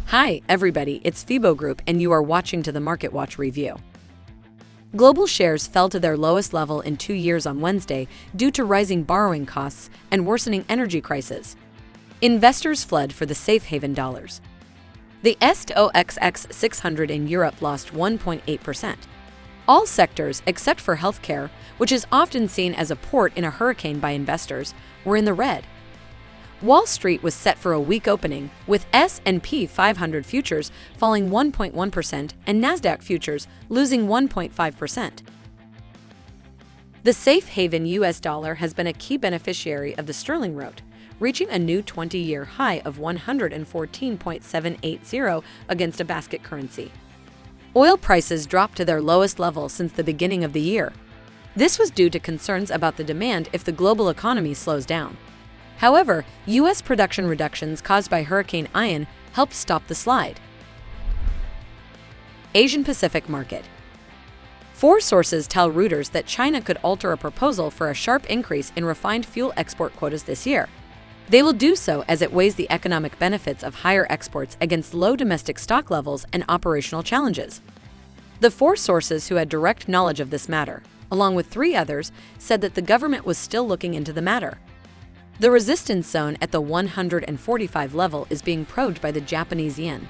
Hi, everybody, it's FIBO Group, and you are watching to the Market Watch review. Global shares fell to their lowest level in 2 years on Wednesday due to rising borrowing costs and worsening energy crises. Investors fled for the safe haven dollars. The Stoxx 600 in Europe lost 1.8%. All sectors, except for healthcare, which is often seen as a port in a hurricane by investors, were in the red. Wall Street was set for a weak opening, with S&P 500 futures falling 1.1% and Nasdaq futures losing 1.5%. The safe haven U.S. dollar has been a key beneficiary of the sterling rout, reaching a new 20-year high of 114.780 against a basket currency. Oil prices dropped to their lowest level since the beginning of the year. This was due to concerns about the demand if the global economy slows down. However, U.S. production reductions caused by Hurricane Ian helped stop the slide. Asian-Pacific market. Four sources tell Reuters that China could alter a proposal for a sharp increase in refined fuel export quotas this year. They will do so as it weighs the economic benefits of higher exports against low domestic stock levels and operational challenges. The four sources who had direct knowledge of this matter, along with three others, said that the government was still looking into the matter. The resistance zone at the 145 level is being probed by the Japanese yen.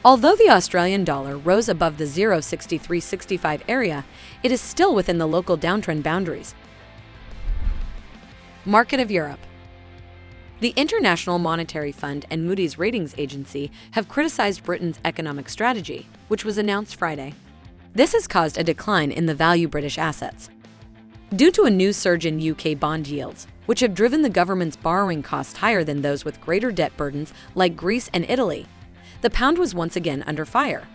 Although the Australian dollar rose above the 0.6365 area, it is still within the local downtrend boundaries. Market of Europe. The International Monetary Fund and Moody's ratings agency have criticized Britain's economic strategy, which was announced Friday. This has caused a decline in the value of British assets. Due to a new surge in UK bond yields, which have driven the government's borrowing costs higher than those with greater debt burdens like Greece and Italy, the pound was once again under fire.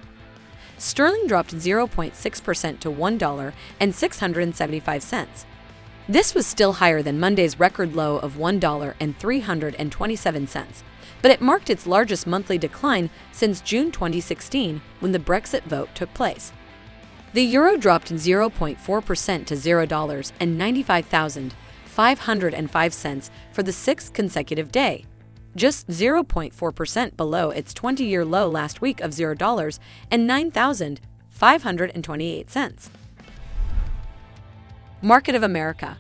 Sterling dropped 0.6% to $1.675. This was still higher than Monday's record low of $1.327, but it marked its largest monthly decline since June 2016 when the Brexit vote took place. The euro dropped 0.4% to $0.95505 for the sixth consecutive day, just 0.4% below its 20-year low last week of $0.9528. Market of America.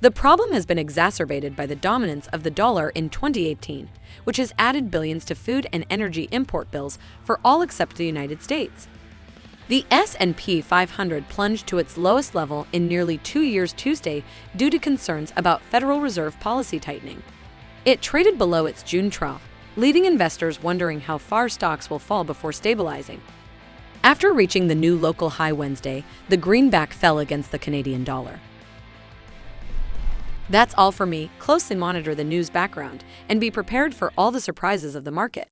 The problem has been exacerbated by the dominance of the dollar in 2018, which has added billions to food and energy import bills for all except the United States. The S&P 500 plunged to its lowest level in nearly 2 years Tuesday due to concerns about Federal Reserve policy tightening. It traded below its June trough, leaving investors wondering how far stocks will fall before stabilizing. After reaching the new local high Wednesday, the greenback fell against the Canadian dollar. That's all for me. Closely monitor the news background and be prepared for all the surprises of the market.